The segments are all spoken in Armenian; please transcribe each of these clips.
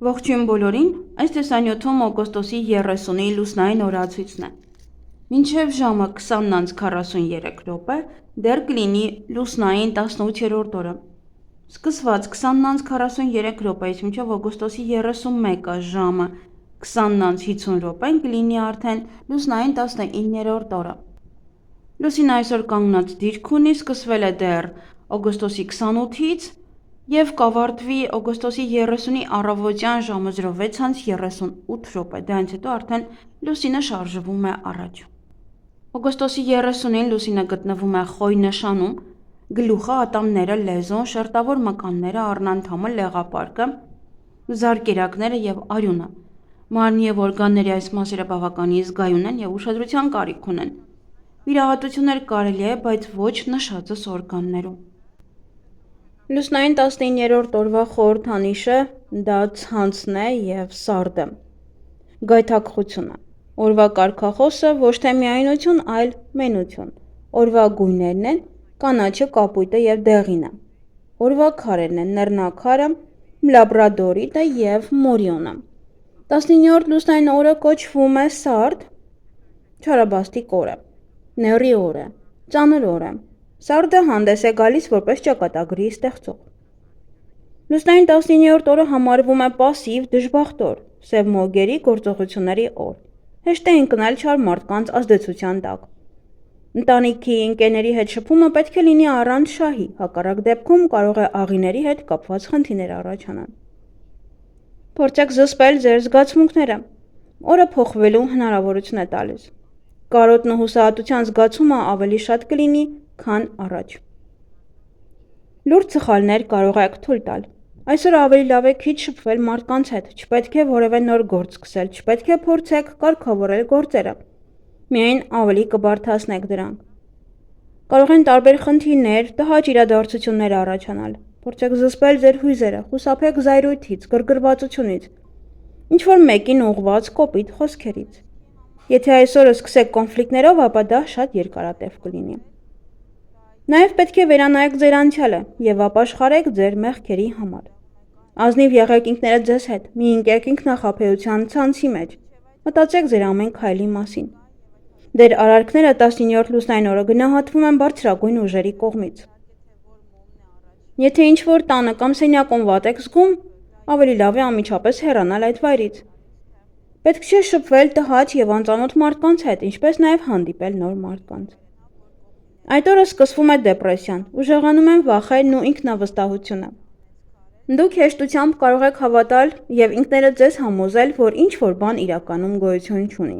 Ողջույն բոլորին, այս տեսանյութում օգոստոսի 30-ի լուսնային օրացույցն է։ Մինչև ժամը 20:43 դեռ կլինի լուսնային 18-րդ օրը։ Սկսված 20:43-ից մինչև օգոստոսի 31-ը ժամը 20:50 կլինի արդեն լուսնային 19-րդ օրը։ Լուսինը այսօր կանգնած դիրք ունի, սկսվել է դեռ օգոստոսի 28-ից և կավարտվի օգոստոսի 30-ի առավոտյան ժամը 06:38, դրանից հետո արդեն լուսինը շարժվում է առաջ։ Օգոստոսի 30-ին լուսինը գտնվում է Խոյ նշանում, գլուխը, ատամները, լեզուն, շերտավոր մկանները, առնանդամը, լեղապարկը, զարկերակները և արյունը։ Մարմնի և օրգանների այս մասերը բավականին զգայուն են և ուշադրության կարիք ունեն։ Վիրահատություններ կարելի է, բայց ոչ նշածս օրգաններում։ Լուսնային 19-րդ օրվա խորհրդանիշը դա ցանցն է և սարդը, գայթակղությունը։ Օրվա կարգախոսը ոչ թե միայնություն, այլ մենություն։ Օրվա գույներն են կանաչը, կապույտը և դեղինը։ Օրվա քարերն են նռնակարը, լաբրադորիտը և մորիոնը։ 19-րդ լուսնային օրը կոչվում է սարդ, չարաբաստիկ օրը, նեռի օրը, ծանր օրը։ Սարդը հանդես է գալիս որպես ճակատագրի ստեղծող։ Լուսնային 19-րդ օրը համարվում է պասիվ, դժբախտ օր, սև մոգերի գործողությունների օր։ Հեշտ է ընկնել չար մարդկանց ազդեցության տակ։ Ընտանիքի, ընկերների հետ շփումը պետք է լինի առանց շահի, հակառակ դեպքում կարող է աղիների հետ կապված խնդիրներ առաջանան։ Փորձեք զսպել ձեր զգացմունքները։ Օրը փոխվելու հնարավորություն է տալիս։ Կարոտն ու հուսահատության զգացումը ավելի շատ կլինի, քան առաջ։ Լուրջ սխալներ կարող եք թույլ տալ։ Այսօր ավելի լավ է քիչ շփվել մարդկանց հետ, չպետք է որևէ նոր գործ սկսել, չպետք է փորձեք կարգավորել գործերը։ Միայն ավելի կբարդացնեք դրանք։ Կարող են տարբեր խնդիրներ, տհաճ իրադարձություններ առաջանալ։ Փորձեք զսպել ձեր հույզերը, խուսափեք զայրույթից, գրգռվածությունից, ինչ-որ մեկին ուղղված կոպիտ խոսքերից։ Եթե այսօրը սկսեք կոնֆլիկտներով, ապա դա շատ երկարատև կլինի։ Նաև պետք է վերանայեք ձեր անցյալը և ապաշխարեք ձեր մեղքերի համար։ Ազնիվ եղեք ինքներդ ձեզ հետ, մի ընկեք ինքնախաբեության ցանցի մեջ, մտածեք ձեր ամեն քայլի մասին։ Ձեր արարքները 19-րդ լուսնային օրը գնահատվում են բարձրագույն ուժերի կողմից։ Եթե ինչ-որ տանը կամ սենյակում վատ եք զգում, ավելի լավ է անմիջապես հեռանալ այդ վայրից։ Պետք չէ շփվել տհաճ և անծանոթ մարդկանց հետ, ինչպես նաև հանդիպել նոր մարդկանց։ Այդ օրը սկսվում է դեպրեսիան, ուժեղանում են վախերն ու ինքնավստահությունը։ Դուք հեշտությամբ կարող եք հավատալ և ինքներդ ձեզ համոզել, որ ինչ-որ բան իրականում գոյություն չունի։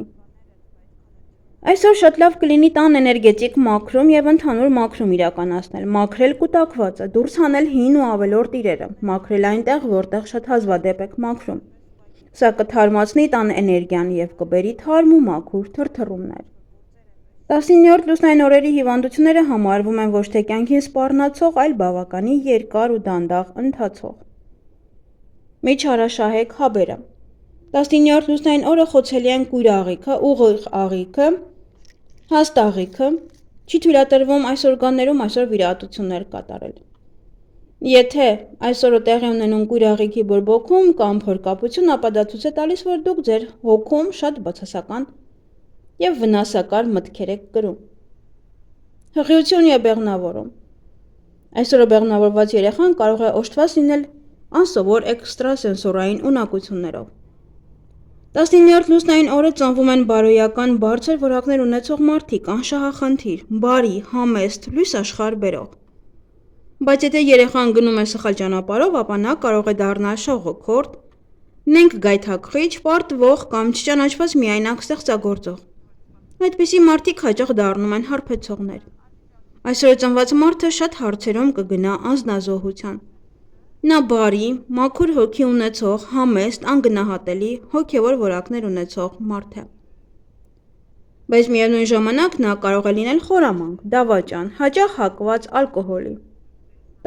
Այսօր շատ լավ կլինի տան էներգետիկ մաքրում և ընդհանուր մաքրում իրականացնել, մաքրել կուտակվածը, դուրս հանել հին ու ավելորդ իրերը, մաքրել այնտեղ, որտեղ շատ հազվադեպ եք մաքրում։ Սա կթարմացնի տան էներգիան և կբերի թարմ ու մաքուր թրթռումներ։ 19-րդ լուսնային օրերի հիվանդությունները համարվում են ոչ թե կյանքին սպառնացող, այլ բավականին երկար ու դանդաղ ընթացող։ Մի չարաշահեք հաբերը։ 19-րդ լուսնային օրը խոցելի են կույր աղիքը, ուղիղ աղիքը, հաստ աղիքը, չի թույլատրվում այս օրգաններում այսօր վիրահատություններ կատարել։ Եթե այսօրը տեղի ունենում կույր աղիքի բորբոքում կամ փորկապություն, ապա դա ցույց է տալիս, որ դուք ձեր հոգում շատ բացասական և վնասակար մտքեր եք կրում։ Հղիություն և բեղմնավորում։ Այսօրը բեղմնավորված երեխան կարող է օժտված լինել անսովոր էքստրասենսորային ունակություններով։ 19-րդ լուսնային օրը ծնվում են բարոյական, բարձր որակներ ունեցող մարդիկ, անշահախնդիր, բարի, համեստ, լույս աշխարհ բերող։ Բայց եթե երեխան գնում է սխալ ճանապարհով, ապա նա կարող է դառնալ շողոքորթ, նենգ գայթակղիչ, պարտվող կամ չճանաչված միայնակ ստեղծագործող։ Այդպիսի մարդիկ հաճախ դառնում են հարբեցողներ։ Այսօր ծնված մարդը շատ հարցերում կգնա անձնազոհության։ Նա բարի, մաքուր հոգի ունեցող, համեստ, անգնահատելի, հոգևոր որակներ ունեցող մարդ է։ Բայց միևնույն ժամանակ նա կարող է լինել խորամանկ, դավաճան, հաճախ հակված ալկոհոլի։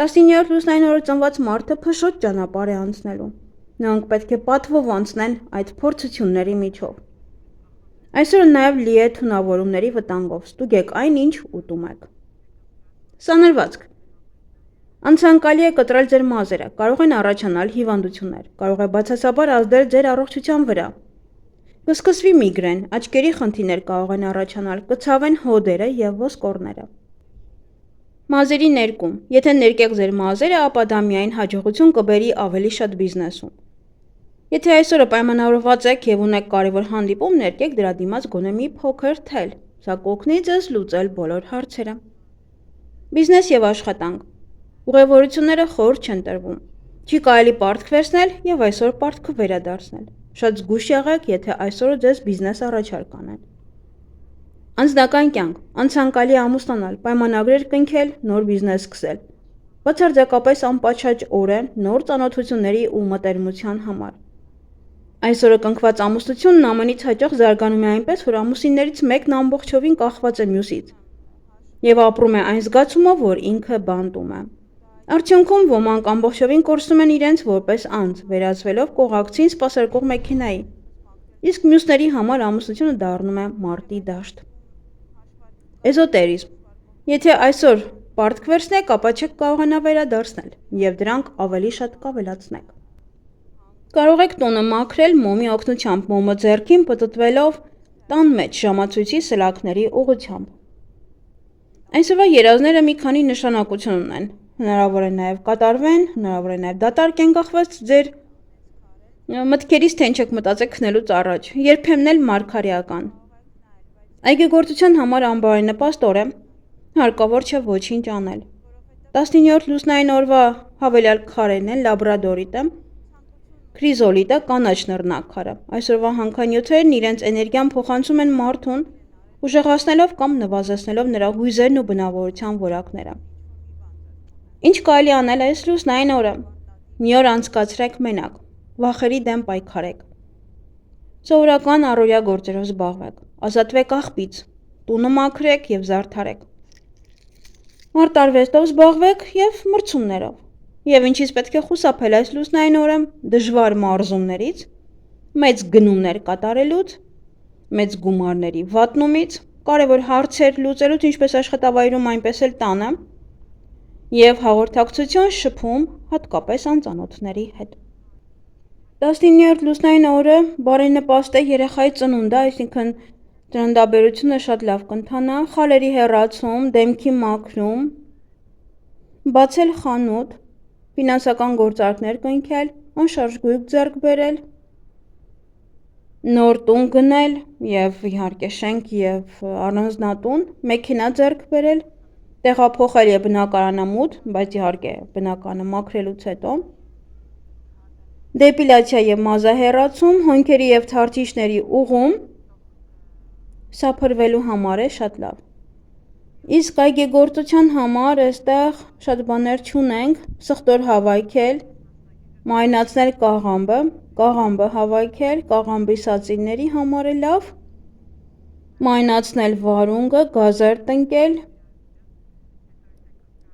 19-րդ լուսնային օրը ծնված մարդը փշոտ ճանապարհ է անցնելու։ Նրանք պետք է պատվով անցնեն այդ փորձությունների միջով։ Այսօրը նաև լի է թունավորումների վտանգով, ստուգեք այն, ինչ ուտում եք։ Սանրվածք։ Անցանկալի է կտրել ձեր մազերը, կարող են առաջանալ հիվանդություններ, կարող է բացասաբար ազդել ձեր առողջության վրա։ Կսկսվի միգրեն, աչքերի խնդիրներ կարող են առաջանալ, կցավեն հոդերը և ոսկորները։ Մազերի ներկում։ Եթե ներկեք ձեր մազերը, ապա դա միայն հաջողություն կբերի ավելի շատ բիզնեսում։ Եթե այսօրը պայմանավորված եք և ունեք կարևոր հանդիպում, ներկեք դրա դիմաց գոնե մի փոքր թել, սա կօգնի ձեզ լուծել բոլոր հարցերը։ Բիզնես և աշխատանք։ Ուղևորությունները խորտ չեն տրվում։ Չի կարելի պարտք վերցնել և այսօր պարտքը վերադարձնել։ Շատ զգույշ եղեք, եթե այսօր ձեզ բիզնես առաջարկ անեն։ Անձնական կյանք, անցանկալի է ամուսնանալ, պայմանագրեր կնքել, նոր բիզնես սկսել։ Բացարձակապես անպատշաճ օր է նոր ծանոթությունների ու մտերմության համար։ Այսօրը կնքված ամուսնությունն ամենից հաճախ զարգանում է այնպես, որ ամուսիններից մեկն ամբողջովին կախված է մյուսից և ապրում է այն զգացումով, որ ինքը բանտում է։ Արդյունքում ոմանք ամբողջովին կորցնում են իրենց որպես անձ, վերածվելով կողակցին սպասարկող մեքենայի, իսկ մյուսների համար ամուսնությունը դառնում է մարտի դաշտ։ Էզոտերիզմ։ Եթե այսօր պարտք վերցնեք, ապա չեք կարողանա վերադարձնել և դրանք ավելի շատ կավելացնեք։ Կարող եք տունը մաքրել մոմի օգնությամբ, մոմը ձեռքին պտտվելով տան մեջ ժամացույցի սլաքների ուղղությամբ։ Այսօրվա երազները մի քանի նշանակություն ունեն։ Հնարավոր է նաև կատարվեն, հնարավոր է նաև դատարկ են կախված ձեր մտքերից, թե ինչ եք մտածեք քնելուց առաջ, երբեմն էլ մարգարեական։ Այգեգործության համար անբարենպաստ օր է, հարկավոր չէ ոչինչ անել։ 19-րդ լուսնային օրվա հավելյալ քարերն են լաբրադորիտը, քրիզոլիտը, կանաչ նռնակքարը։ Այսօրվա հանքանյութերն իրենց էներգիան փոխանցում են մարդուն, ուժեղացնելով կամ նվազեցնելով նրա հույզերն ու բնավորության որակները։ Ինչ կարելի անել այս լուսնային օրը։ Մի օր անցկացրեք մենակ, վախերի դեմ պայքարեք։ Սովորական առօրյա գործերով զբաղվեք, ազատվեք աղբից, տունը մաքրեք և զարդարեք։ Մարտարվեստով զբաղվեք և մրցումներով։ Եվ ինչից պետք է խուսափել այս լուսնային օրը, դժվար մարզումներից, մեծ գնումներ կատարելուց, մեծ գումարների վատնումից, կարևոր հարցեր լուծելուց ինչպես աշխատավայրում, այնպես էլ տանը, և հաղորդակցություն շփում հատկապես անծանոթների հետ։ 19-րդ լուսնային օրը բարենպաստ է երեխայի ծնունդը, այսինքն ծննդաբերությունը շատ լավ կընթանա, խալերի հեռացում, դեմքի մաքրում, բացել խանութ, ֆինանսական գործարքներ կնքել, անշարժ գույք ձեռք բերել, նոր տուն գնել և իհարկե շենք և առանձնատուն, մեքենա ձեռք բերել, տեղափոխել և բնակարանամուտ, բայց իհարկե բնականը մաքրելուց հետո, դեպիլյացիա և մազահեռացում, հոնքերի և թարթիչների ուղղում, սա փրվելու համար է շատ լավ։ Իսկ այգեգործության համար այստեղ շատ բաներ չունենք, սխտոր հավաքել, մարինացնել կաղամբը հավաքել, կաղամբի սածինների համար է լավ, մարինացնել վարունգը, գազեր տնկել,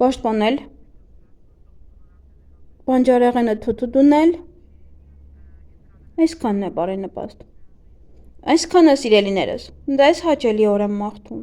պաշտպանել, բանջարեղենը թութու դնել, այսքանն է բարենպաստ։ Այսքանը սիրելիներս, դա ես հաճելի օր եմ մաղթում։